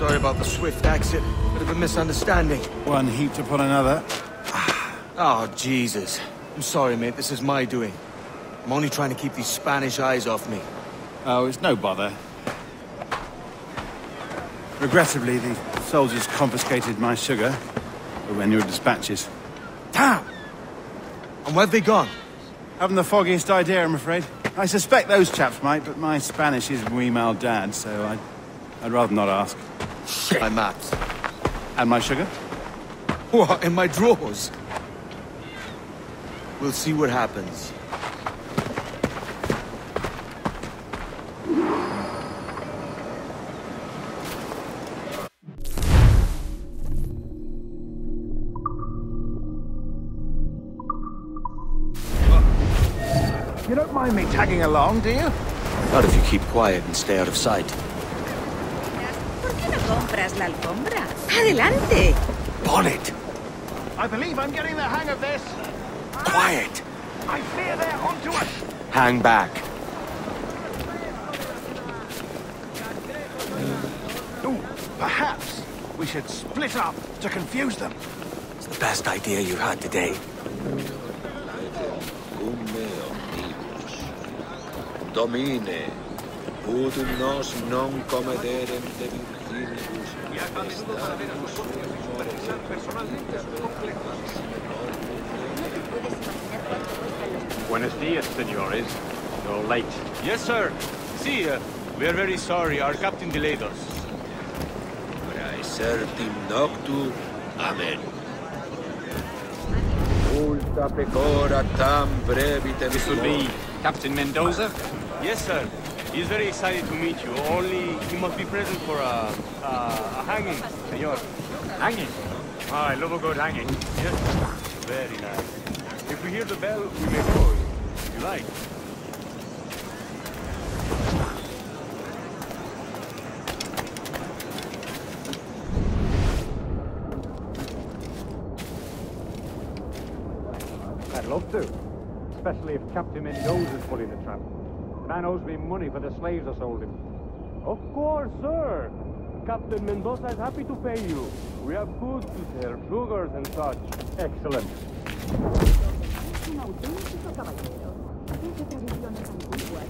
Sorry about the swift exit. Bit of a misunderstanding. One heaped upon another. Oh, Jesus. I'm sorry, mate. This is my doing. I'm only trying to keep these Spanish eyes off me. Oh, it's no bother. Regrettably, the soldiers confiscated my sugar when your dispatches. Damn! And where've they gone? Haven't the foggiest idea, I'm afraid. I suspect those chaps might, but my Spanish is muy mal dad, so I'd rather not ask. Shit. My maps. And my sugar? What, in my drawers? We'll see what happens. You don't mind me tagging along, do you? Not if you keep quiet and stay out of sight. ¿Por qué no compras la alfombra? ¡Adelante! Bonnet! I believe I'm getting the hang of this. Quiet! I fear they're onto us. Hang back. Ooh, perhaps we should split up to confuse them. It's the best idea you've had today. Domine, ut nos non comederem de virginibus Buenos dias, senores. You're late. Yes, sir. See, we are very sorry. Our captain delayed us. Praesertim noctu. Amen. Ulta pecora tam brevitem. This will be Captain Mendoza? Yes, sir. He's very excited to meet you. Only he must be present for a hanging, senor. Hanging? Oh, I love a good hanging. Yes. Very nice. If we hear the bell, we may go. If you like. I'd love to. Especially if Captain Mendoza's pulling the trap. Man owes me money for the slaves I sold him. Of course, sir. Captain Mendoza is happy to pay you. We have food to sell, sugars and such. Excellent. Un auténtico caballero. Desde tradiciones antiguas.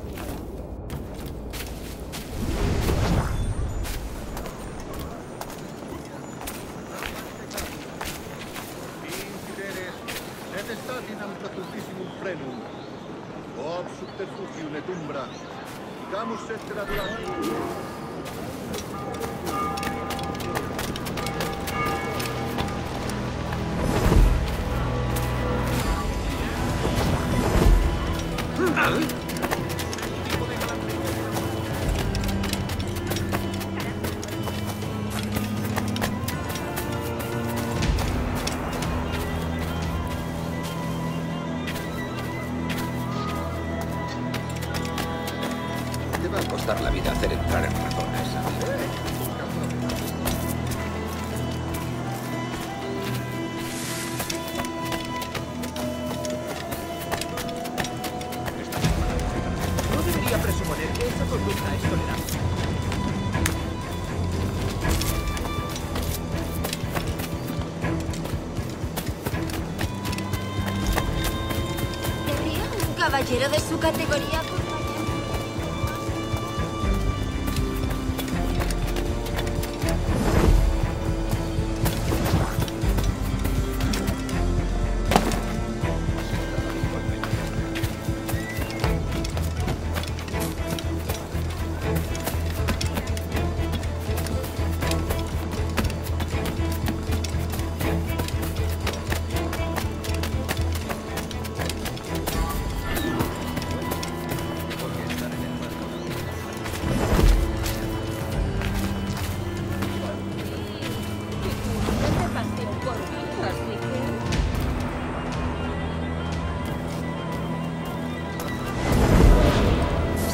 Detestatinam platultissimum frenum. Ob subterfugium et umbra. Gamus et graduatum. Te va a costar la vida hacer entrar en razones. No debería presuponer que esa conducta es tolerable. ¿Querría un caballero de su categoría acompañarme?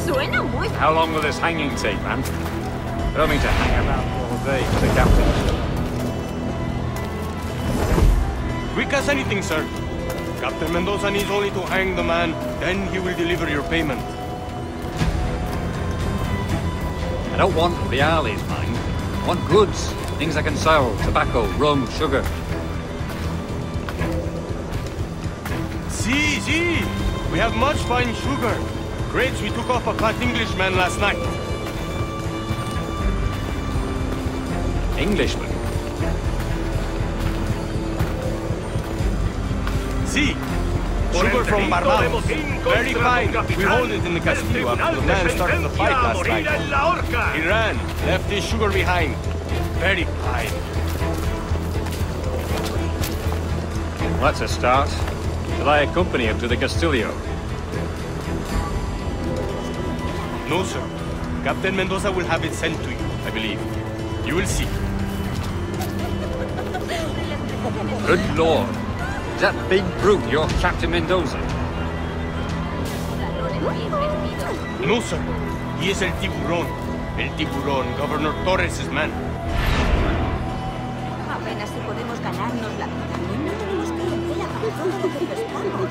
Suena muy... How long will this hanging take, man? I don't mean to hang about all day, Mr. Captain. Quick as anything, sir. Captain Mendoza needs only to hang the man, then he will deliver your payment. I don't want Reales, mind. Want goods, things I can sell, tobacco, rum, sugar. See, we have much fine sugar. Grapes we took off a fat Englishman last night. Englishman? See, sugar from Barbados. Very fine. We hold it in the Castillo after the man started the fight last night. He ran, left his sugar behind. Very fine. That's a start. Shall I accompany him to the Castillo? No, sir. Captain Mendoza will have it sent to you, I believe. You will see. Good Lord. Is that big brute your Captain Mendoza? No, sir. He is El Tiburón. El Tiburón, Governor Torres' man. Apenas si podemos ganarnos la vida. No tenemos clientela para todo lo que pescamos.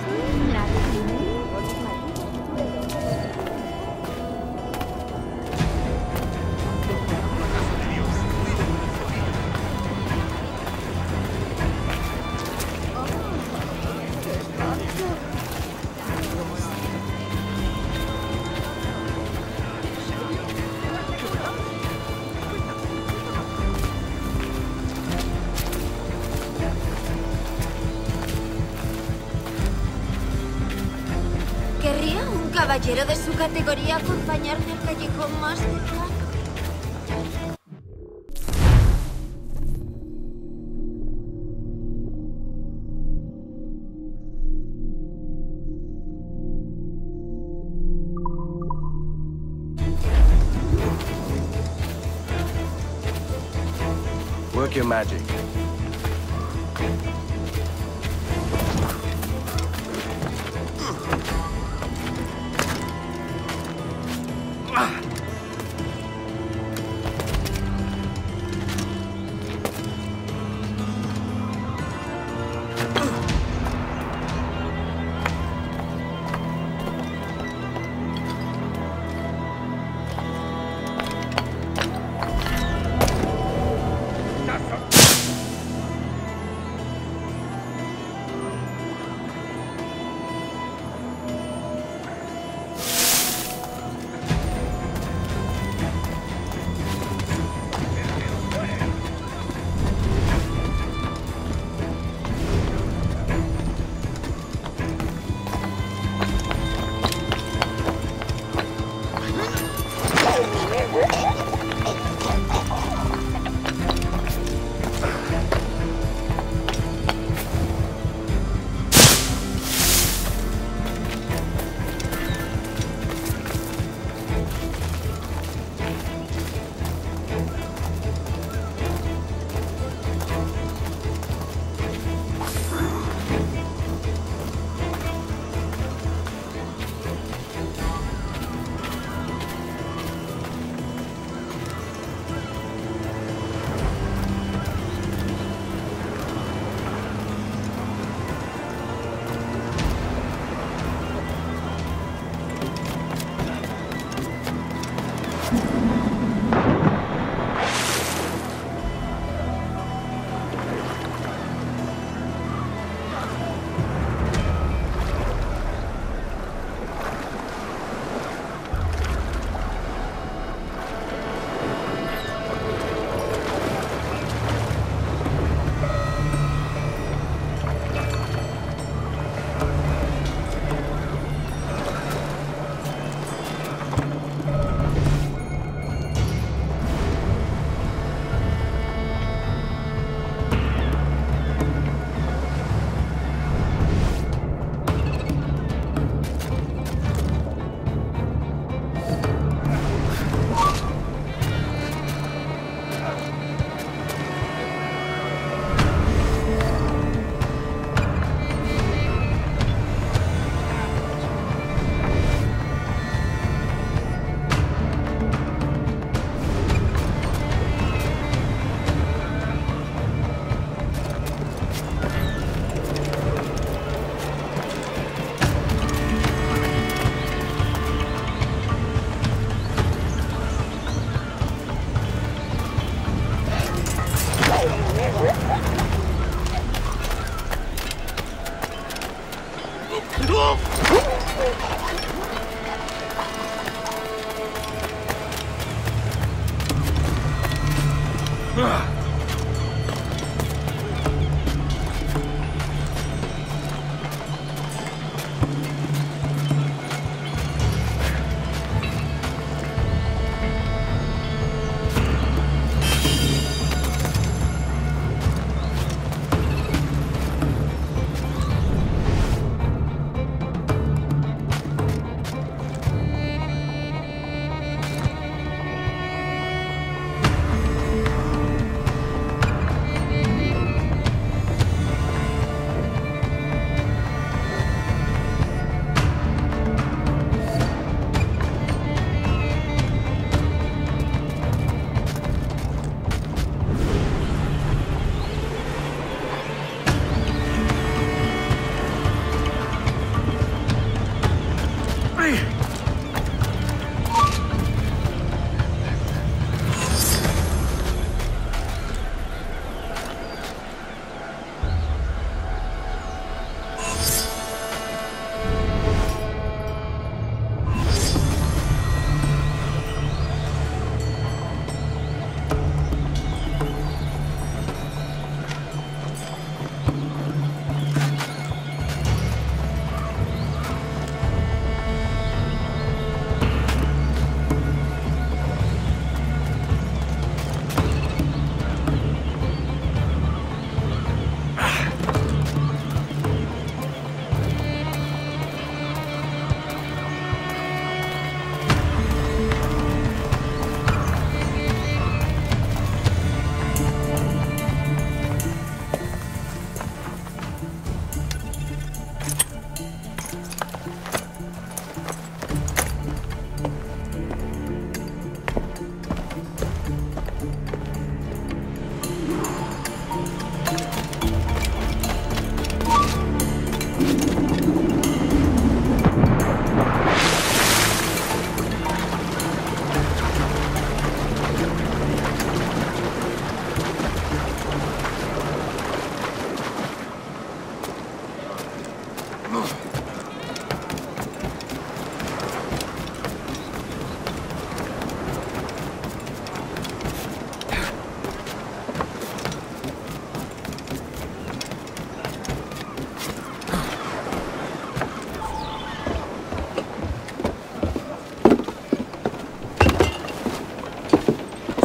¿Querría un caballero de su categoría acompañarme al callejón más cercano? Work your magic.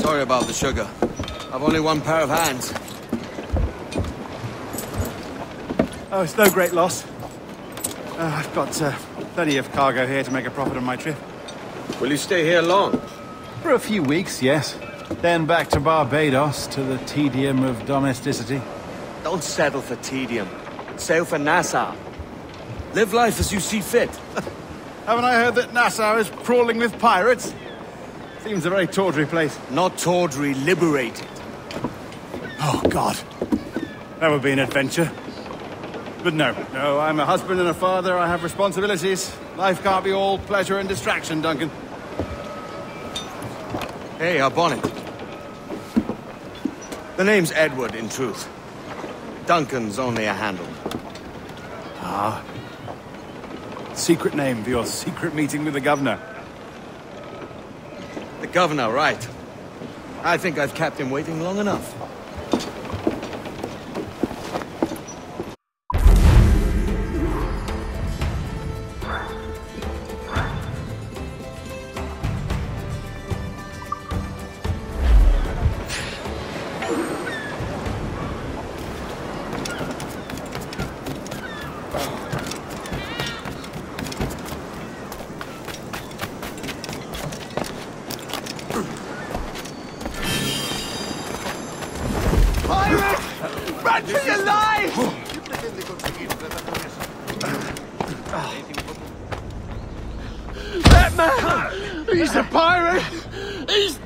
Sorry about the sugar. I've only one pair of hands. Oh, it's no great loss. I've got plenty of cargo here to make a profit on my trip. Will you stay here long? For a few weeks, yes. Then back to Barbados, to the tedium of domesticity. Don't settle for tedium. Sail for Nassau. Live life as you see fit. Haven't I heard that Nassau is crawling with pirates? Seems a very tawdry place. Not tawdry, liberated. Oh, God. That would be an adventure. But no, I'm a husband and a father. I have responsibilities. Life can't be all pleasure and distraction, Duncan. Hey, our bonnet. The name's Edward, in truth. Duncan's only a handle. Ah. Secret name for your secret meeting with the governor. The governor, right. I think I've kept him waiting long enough. Run for your life! That man! He's a pirate! He's...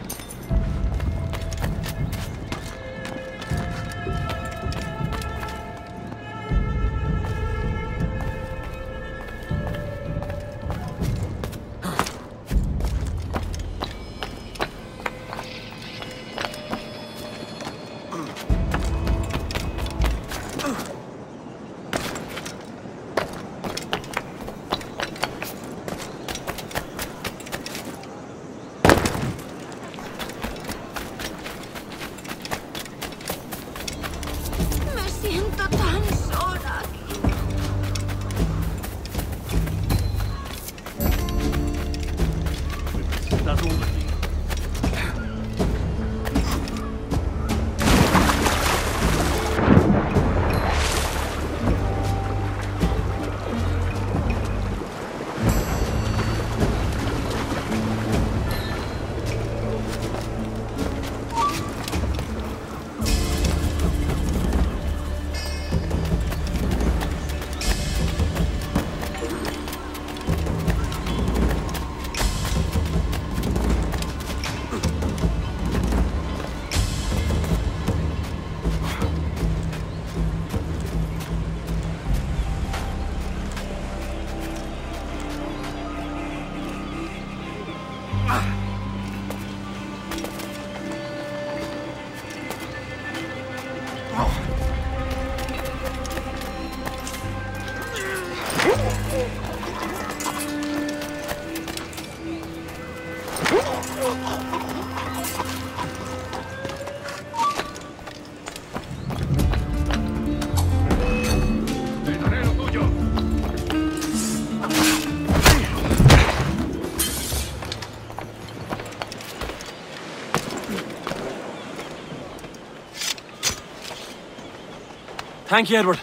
Thank you, Edward.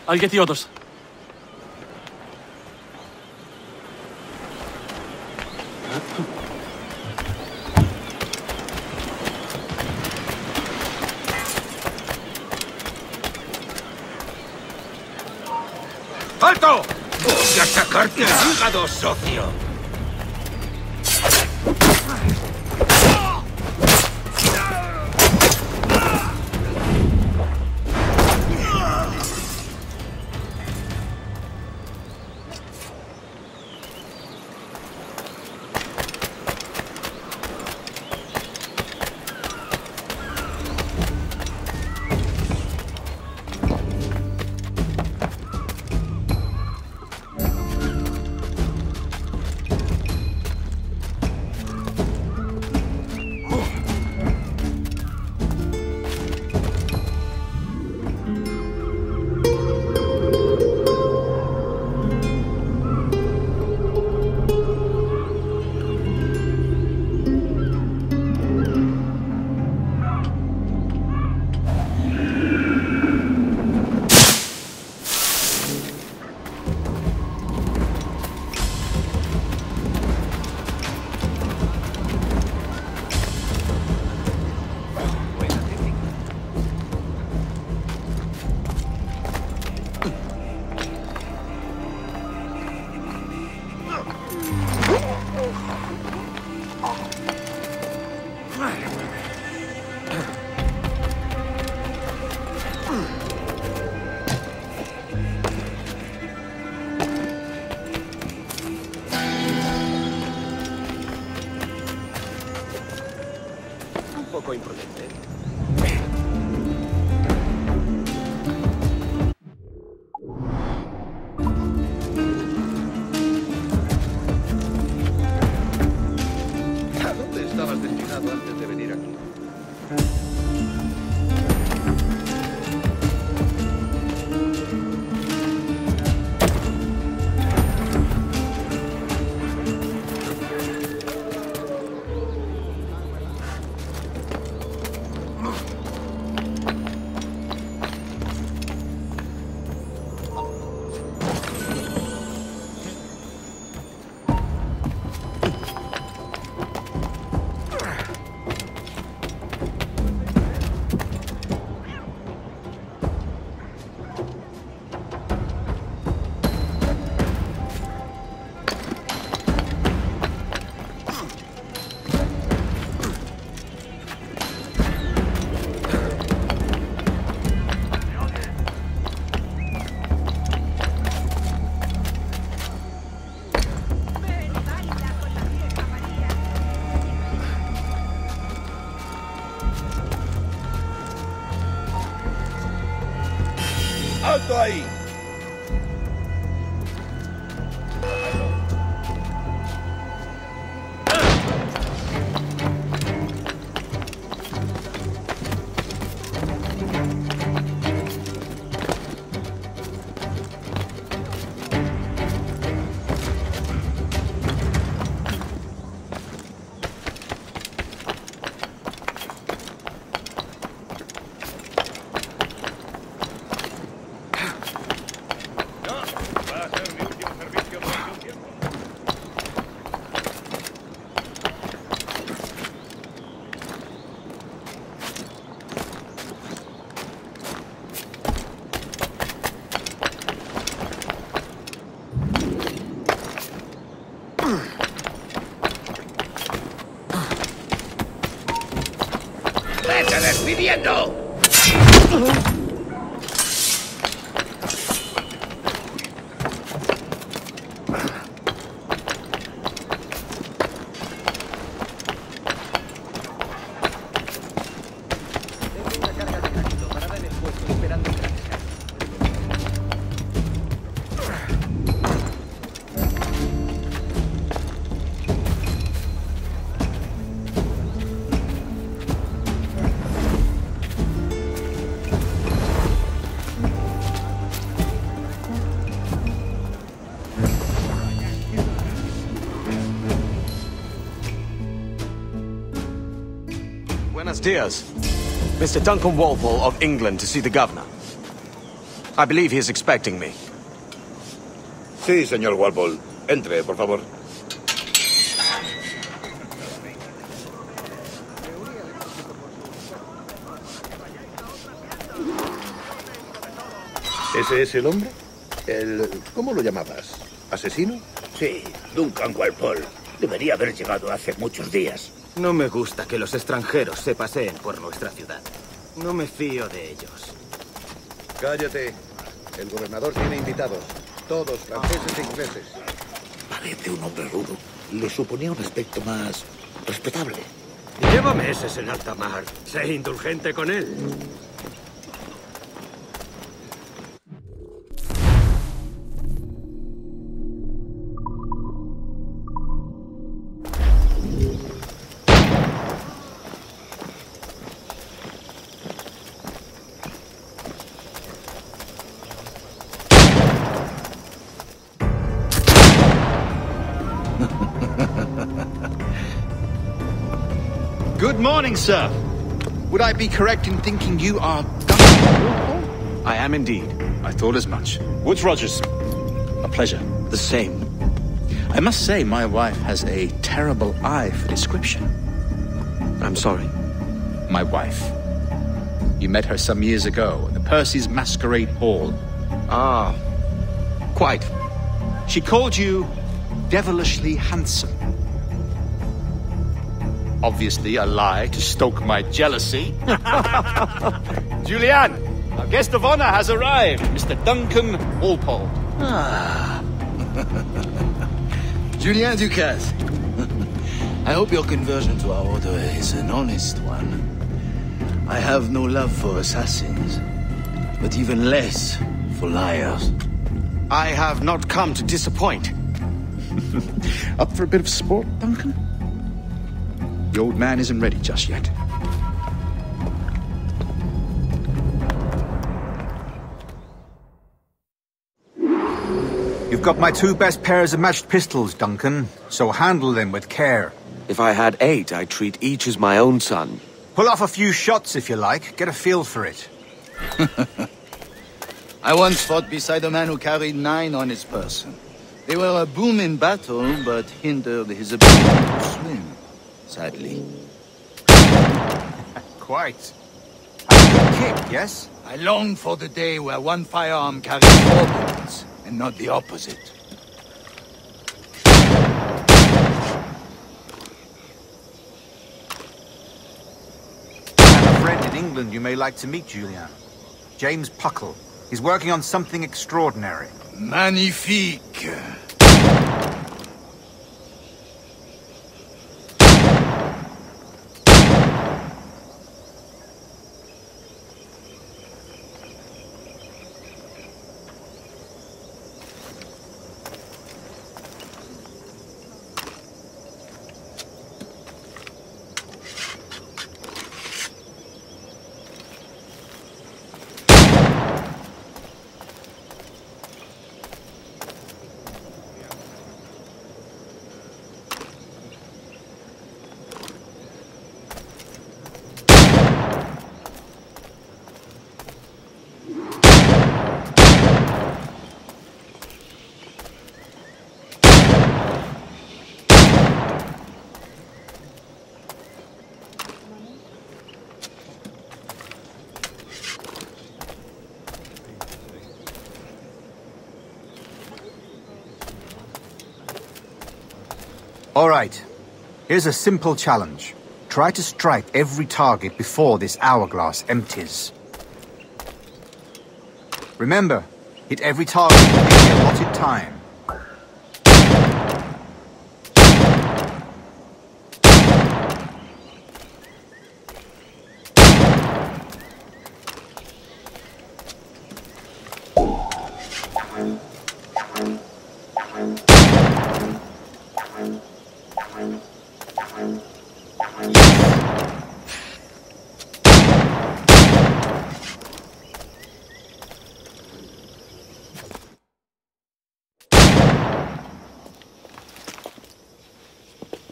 I'll get the others. ¡Alto! ¡Voy a sacarte el hígado, socio! poco imprudente. ¿A dónde estabas destinado antes de venir aquí? ¡Alto ahí! despidiendo! Buenos dias. Mr. Duncan Walpole of England to see the governor. I believe he is expecting me. Sí, señor Walpole. Entre, por favor. ¿Ese es el hombre? ¿Cómo lo llamabas? ¿Asesino? Sí, Duncan Walpole. Debería haber llegado hace muchos días. No me gusta que los extranjeros se paseen por nuestra ciudad. No me fío de ellos. Cállate. El gobernador tiene invitados. Todos franceses e ingleses. Parece un hombre rudo. Le suponía un aspecto más respetable. Lleva meses en alta mar. Sé indulgente con él. Good morning, sir. Would I be correct in thinking you are Duncan? I am indeed. I thought as much. Woods Rogers. A pleasure. The same. I must say, my wife has a terrible eye for description. I'm sorry. My wife. You met her some years ago at the Percy's Masquerade Ball. Ah, quite. She called you devilishly handsome. Obviously a lie to stoke my jealousy. Julianne, our guest of honor has arrived, Mr. Duncan Walpole. Ah. Julien Ducasse. I hope your conversion to our order is an honest one. I have no love for assassins, but even less for liars. I have not come to disappoint. Up for a bit of sport, Duncan? The old man isn't ready just yet. You've got my 2 best pairs of matched pistols, Duncan, so handle them with care. If I had 8, I'd treat each as my own son. Pull off a few shots if you like, get a feel for it. I once fought beside a man who carried 9 on his person. They were a boom in battle, but hindered his ability to swim, sadly. Quite. A good kick, yes? I long for the day where one firearm carries 4 bullets, and not the opposite. I have a friend in England you may like to meet, Julian. James Puckle. He's working on something extraordinary. Magnifique! All right. Here's a simple challenge. Try to strike every target before this hourglass empties. Remember, hit every target within the allotted time.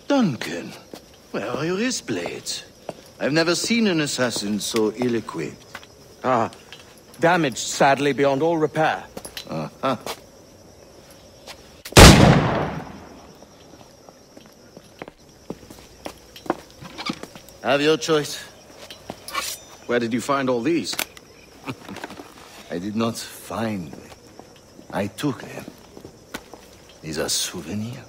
Duncan, where are your wrist blades? I've never seen an assassin so ill-equipped. Ah, damaged sadly beyond all repair. Uh-huh. Have your choice. Where did you find all these? I did not find them. I took them. These are souvenirs.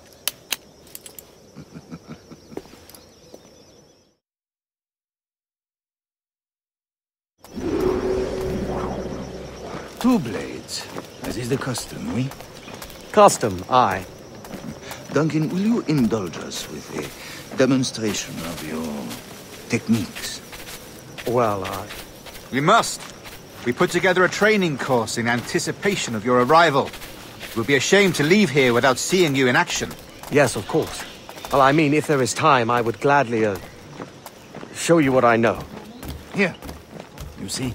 Two blades, as is the custom, oui? Custom, aye. Duncan, will you indulge us with a demonstration of your techniques? Well, We must. We put together a training course in anticipation of your arrival. It would be a shame to leave here without seeing you in action. Yes, of course. Well, I mean, if there is time, I would gladly, show you what I know. Here. You see?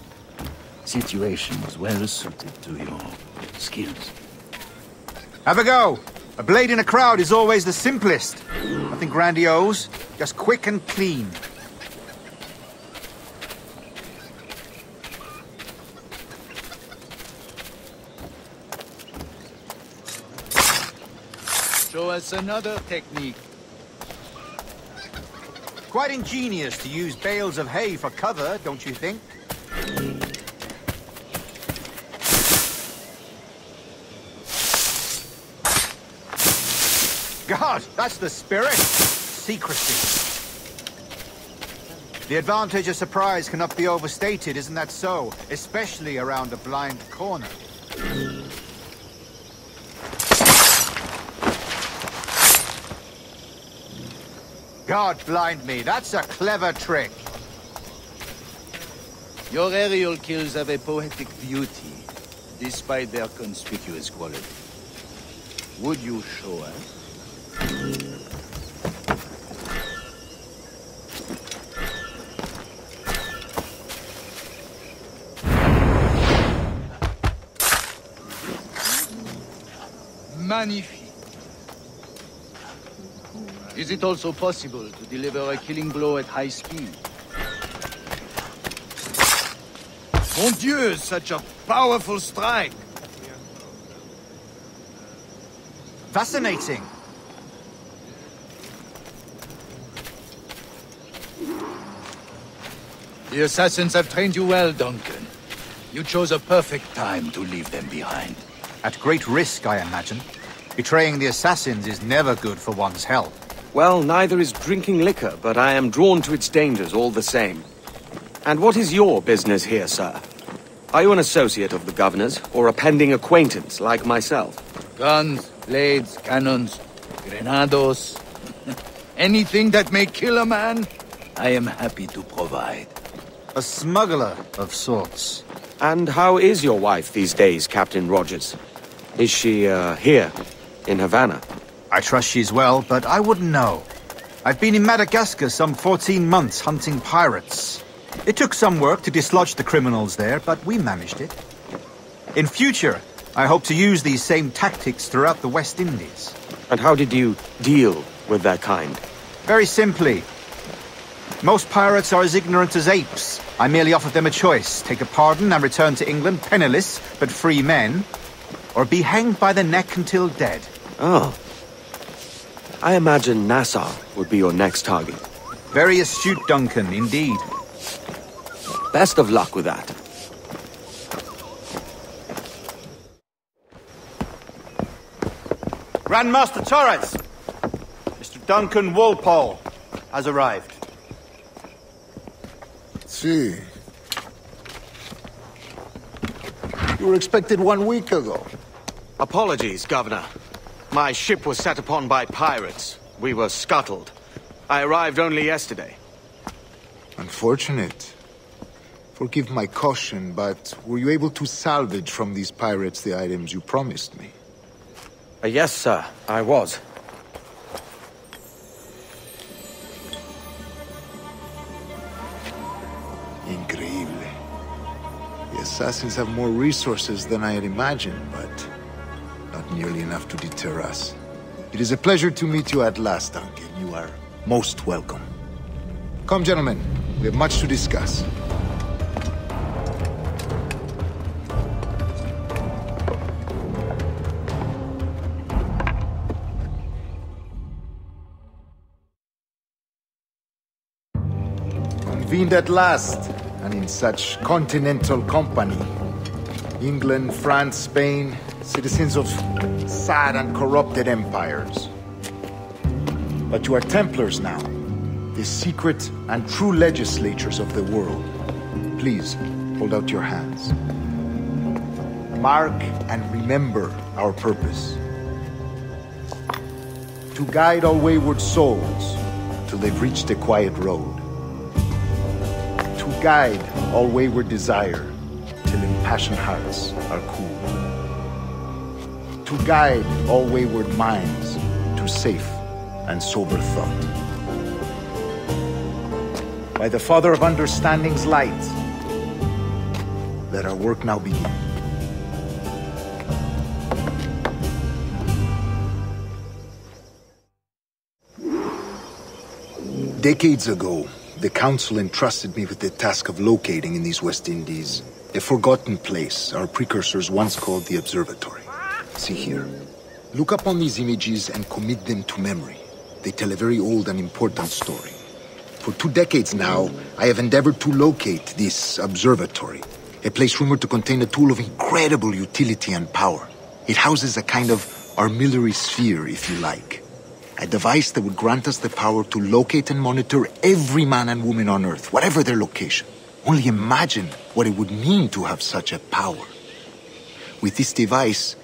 Situation was well suited to your skills. Have a go. A blade in a crowd is always the simplest. Nothing grandiose, just quick and clean. Show us another technique. Quite ingenious to use bales of hay for cover, don't you think? God, that's the spirit! Secrecy. The advantage of surprise cannot be overstated, isn't that so? Especially around a blind corner. God blind me, that's a clever trick. Your aerial kills have a poetic beauty, despite their conspicuous quality. Would you show us? Magnifique. Is it also possible to deliver a killing blow at high speed? Mon Dieu, such a powerful strike! Fascinating. The assassins have trained you well, Duncan. You chose a perfect time to leave them behind. At great risk, I imagine. Betraying the assassins is never good for one's health. Well, neither is drinking liquor, but I am drawn to its dangers all the same. And what is your business here, sir? Are you an associate of the governor's, or a pending acquaintance like myself? Guns, blades, cannons, grenados. Anything that may kill a man, I am happy to provide. A smuggler of sorts. And how is your wife these days, Captain Rogers? Is she, here, in Havana? I trust she's well, but I wouldn't know. I've been in Madagascar some 14 months hunting pirates. It took some work to dislodge the criminals there, but we managed it. In future, I hope to use these same tactics throughout the West Indies. And how did you deal with that kind? Very simply. Most pirates are as ignorant as apes. I merely offered them a choice. Take a pardon and return to England penniless, but free men. Or be hanged by the neck until dead. Oh. I imagine Nassau would be your next target. Very astute, Duncan, indeed. Best of luck with that. Grandmaster Torres! Mr. Duncan Walpole has arrived. see. You were expected 1 week ago. Apologies, Governor. My ship was set upon by pirates. We were scuttled. I arrived only yesterday. Unfortunate. Forgive my caution, but were you able to salvage from these pirates the items you promised me? Yes, sir, I was. Increíble. The assassins have more resources than I had imagined, but not nearly enough to deter us. It is a pleasure to meet you at last, Duncan. You are most welcome. Come, gentlemen. We have much to discuss. Convened at last, and in such continental company. England, France, Spain, citizens of sad and corrupted empires. But you are Templars now, the secret and true legislators of the world. Please, hold out your hands. Mark and remember our purpose. To guide all wayward souls till they've reached a quiet road. To guide all wayward desire till impassioned hearts are cool. To guide all wayward minds to safe and sober thought. By the Father of Understanding's light, let our work now begin. Decades ago, the Council entrusted me with the task of locating in these West Indies a forgotten place our precursors once called the Observatory. See here. Look upon these images and commit them to memory. They tell a very old and important story. For 2 decades now, I have endeavored to locate this observatory, a place rumored to contain a tool of incredible utility and power. It houses a kind of armillary sphere, if you like. A device that would grant us the power to locate and monitor every man and woman on Earth, whatever their location. Only imagine what it would mean to have such a power. With this device,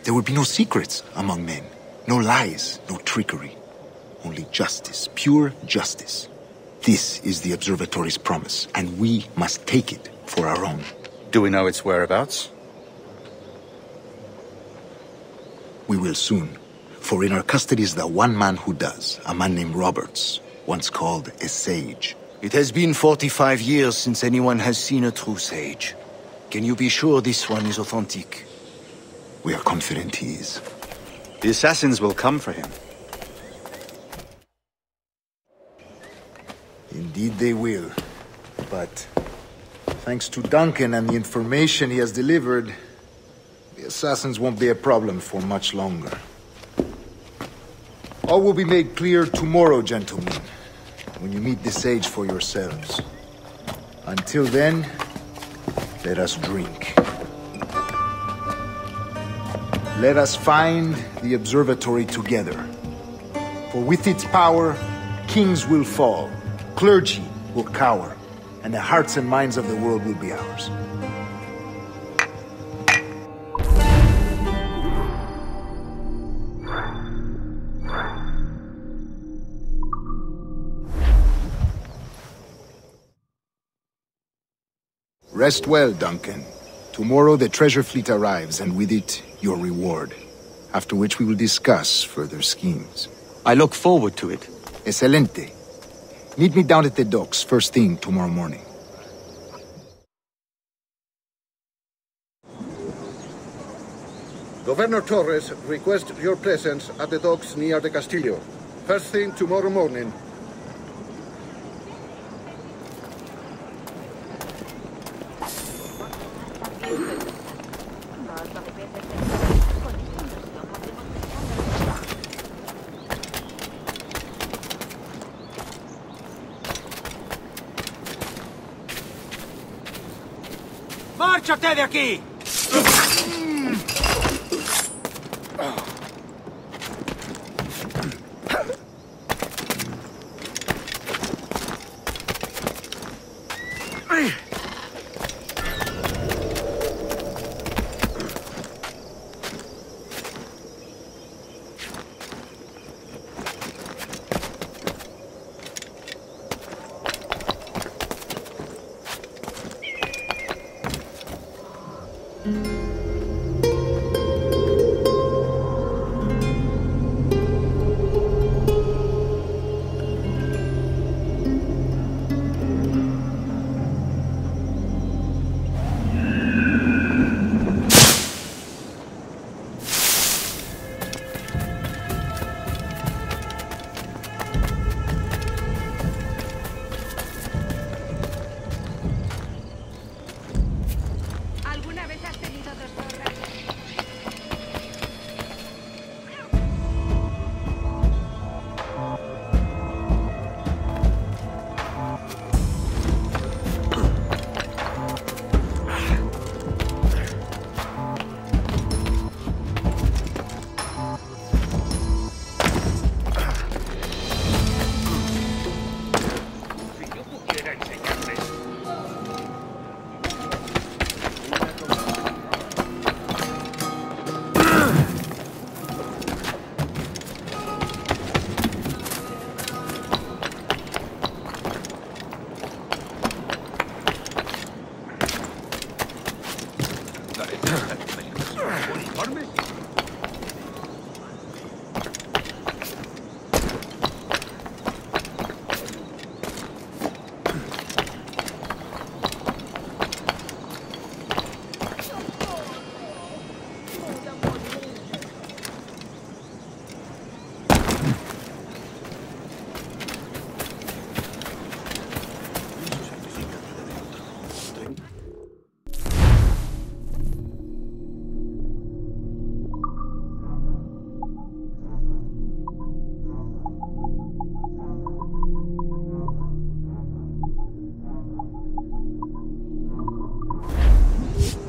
there would be no secrets among men, no lies, no trickery. Only justice, pure justice. This is the observatory's promise, and we must take it for our own. Do we know its whereabouts? We will soon. For in our custody is the one man who does, a man named Roberts, once called a sage. It has been 45 years since anyone has seen a true sage. Can you be sure this one is authentic? We are confident he is. The assassins will come for him. Indeed they will. But thanks to Duncan and the information he has delivered, the assassins won't be a problem for much longer. All will be made clear tomorrow, gentlemen, when you meet the sage for yourselves. Until then, let us drink. Let us find the observatory together. For with its power, kings will fall, clergy will cower, and the hearts and minds of the world will be ours. Rest well, Duncan. Tomorrow the treasure fleet arrives, and with it, your reward. After which we will discuss further schemes. I look forward to it. Excelente. Meet me down at the docks first thing tomorrow morning. Governor Torres requests your presence at the docks near the Castillo. First thing tomorrow morning. ¡Márchate de aquí!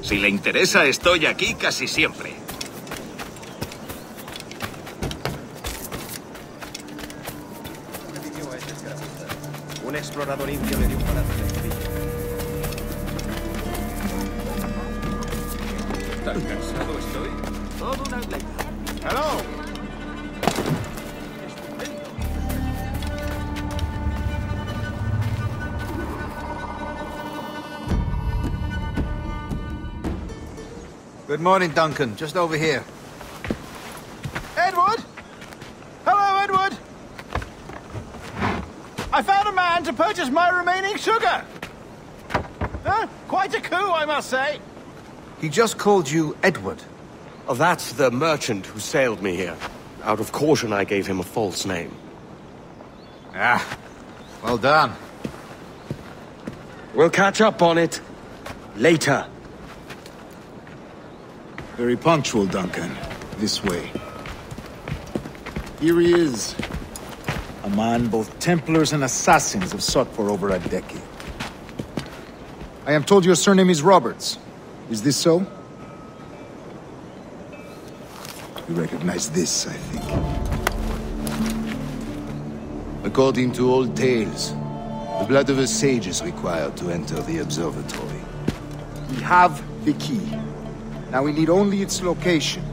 Si le interesa, estoy aquí casi siempre. Un explorador indio le dio un balazo en el tobillo. ¿Tan cansado estoy? Todo un atleta. Hello! Good morning, Duncan. Just over here. Edward! Hello, Edward! I found a man to purchase my remaining sugar! Quite a coup, I must say. He just called you Edward. Oh, that's the merchant who sailed me here. Out of caution, I gave him a false name. Ah, well done. We'll catch up on it later. Very punctual, Duncan. This way. Here he is. A man both Templars and Assassins have sought for over a decade. I am told your surname is Roberts. Is this so? You recognize this, I think. According to old tales, the blood of a sage is required to enter the observatory. We have the key. Now we need only its location.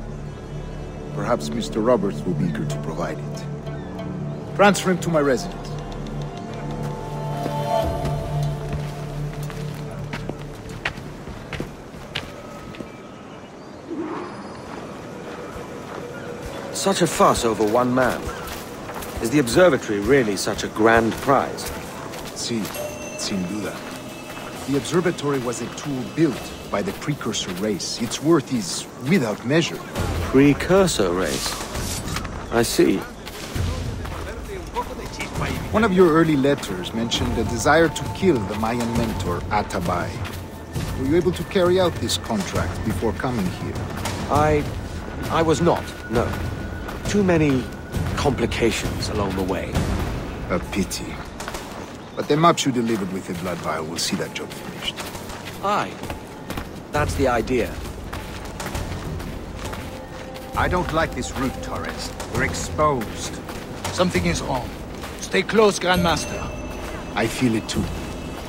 Perhaps Mr. Roberts will be eager to provide it. Transfer him to my residence. Such a fuss over one man. Is the observatory really such a grand prize? Sí, sin duda. The observatory was a tool built by the precursor race. Its worth is without measure. Precursor race? I see. One of your early letters mentioned a desire to kill the Mayan mentor, Atabay. Were you able to carry out this contract before coming here? I was not, no. Too many complications along the way. A pity. But the maps you delivered with the blood vial will see that job finished. Aye. That's the idea. I don't like this route, Torres. We're exposed. Something is wrong. Stay close, Grandmaster. I feel it too.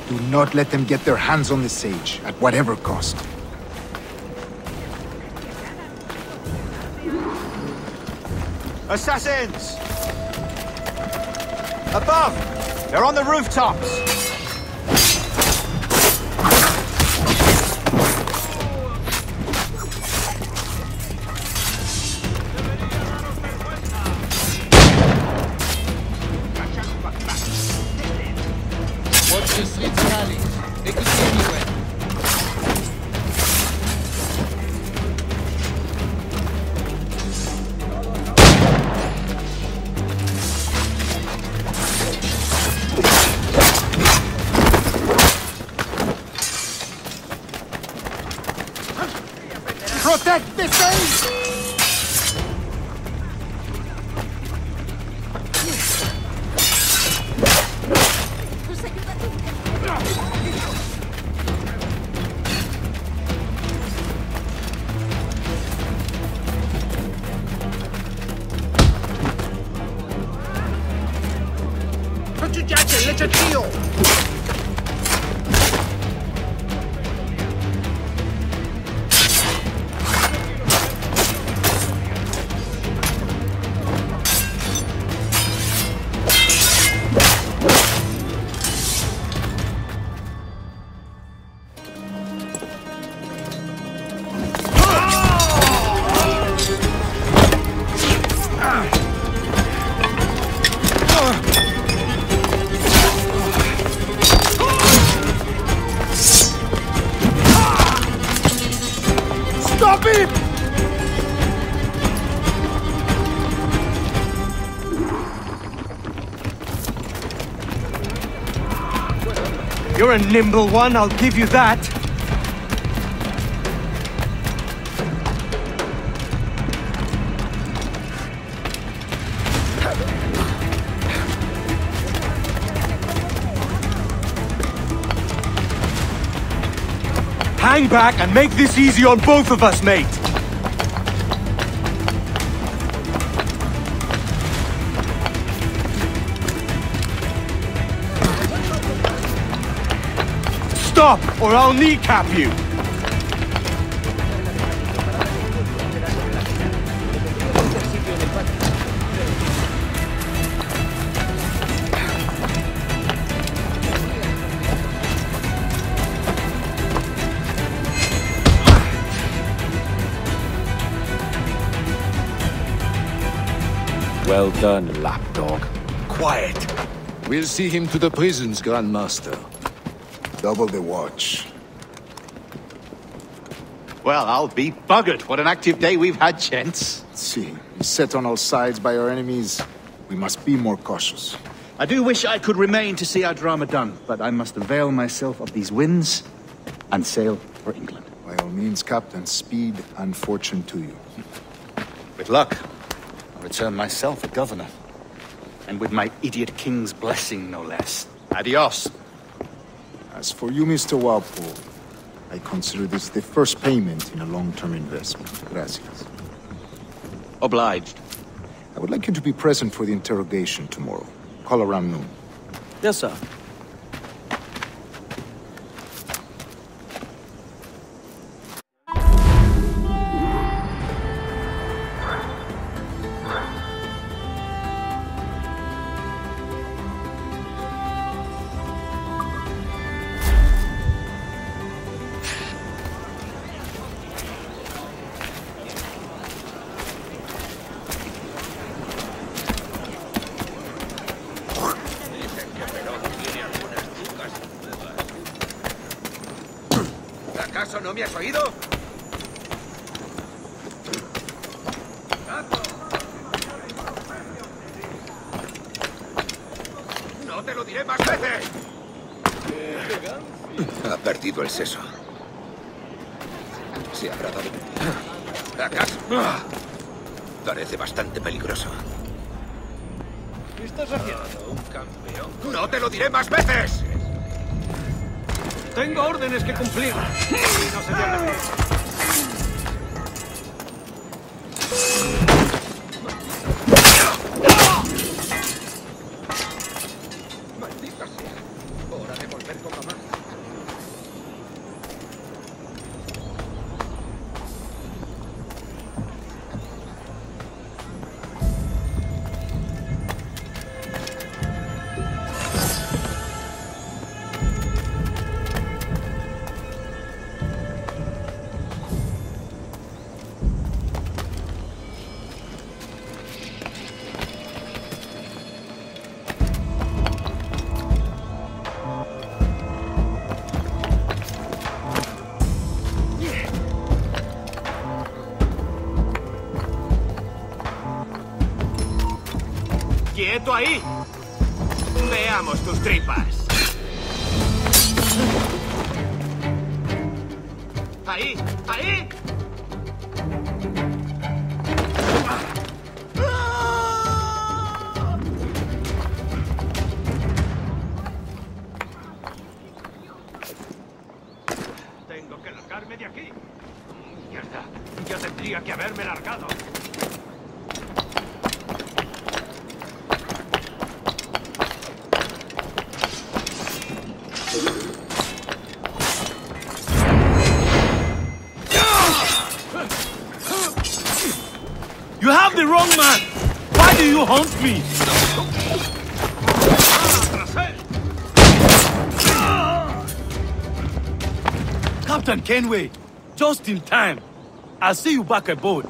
Do not let them get their hands on the sage, at whatever cost. Assassins! Above! They're on the rooftops! Watch the streets and alleys. They could be anywhere. Protect the sage! Stop him! You're a nimble one, I'll give you that. Hang back and make this easy on both of us, mate! Stop, or I'll kneecap you! Well done, lapdog. Quiet. We'll see him to the prisons, Grandmaster. Double the watch. Well, I'll be buggered. What an active day we've had, gents. See, set on all sides by our enemies. We must be more cautious. I do wish I could remain to see our drama done, but I must avail myself of these winds and sail for England. By all means, Captain, speed and fortune to you. With luck, I'll return myself a governor. And with my idiot king's blessing, no less. Adios. As for you, Mr. Walpole, I consider this the first payment in a long-term investment. Gracias. Obliged. I would like you to be present for the interrogation tomorrow. Call around noon. Yes, sir. ¿Acaso no me has oído? ¡No te lo diré más veces! Ha perdido el seso. Se habrá dado... ¿Acaso? Parece bastante peligroso. ¿Qué estás haciendo? Un campeón. ¡No te lo diré más veces! Tengo órdenes que cumplir. Y no se te haga bien. ¡Maldita sea! Hora de volver con mamá. ¡Quieto ahí! Veamos tus tripas. ¡Ahí! ¡Ahí! Tengo que largarme de aquí. Mierda, yo tendría que haberme largado. You have the wrong man! Why do you hunt me? Captain Kenway, just in time. I'll see you back aboard.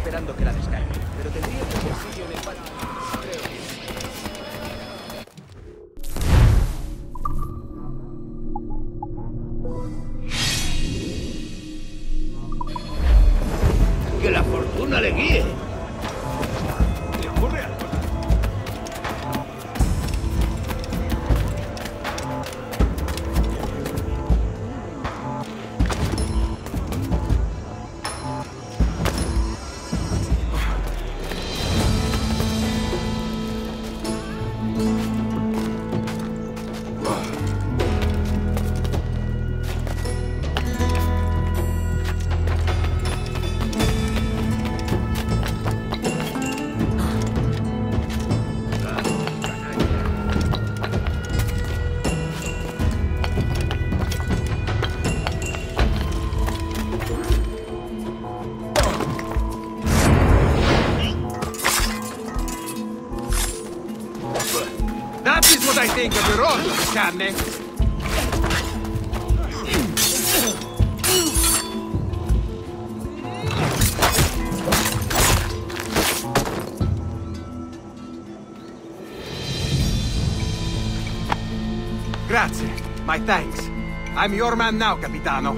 Esperando que la descargue, pero tendría que ser sitio en el patio. Que la fortuna le guíe. ¿Le ocurre algo? That is what I think of your orders, Carne. Grazie. My thanks. I'm your man now, Capitano.